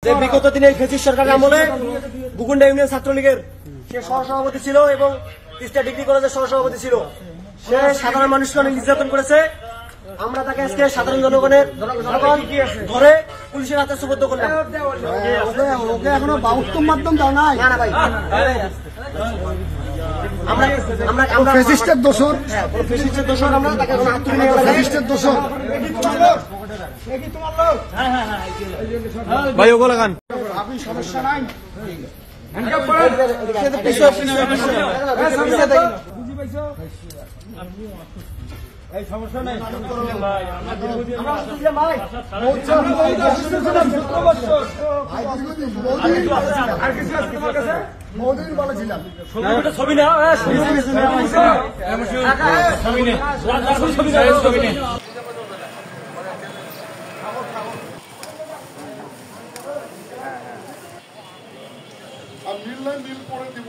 যে বিগত দিনে ফেসিস্ট সরকারের আমলে গুকুন্ডা ইউনিয়ন ছাত্রলীগের সে সহসভাপতি ছিল এবং তিস্তা ডিগ্রি কলেজের সহসভাপতি ছিল। সে সাধারণ মানুষকে অনেক নির্যাতন করেছে। আমরা তাকে আজকে সাধারণ জনগণের ধরে পুলিশের হাতে সুবদ্ধ করলাম। ওকে এখনো উত্তম মাধ্যম দাও নাই। না ভাই, আমরা ফেসিস্টের দোষর, ফেসিস্টের দোষর, আমরা তাকে এখন হাত তুলে নিয়ে গেলাম। ফেসিস্টের দোষর ভাই ওগুলো গান আপনি সমস্যা নাই। এই সমস্যা নাই মোদির বলেছিলাম ছবি না আর নীল পরে দিব।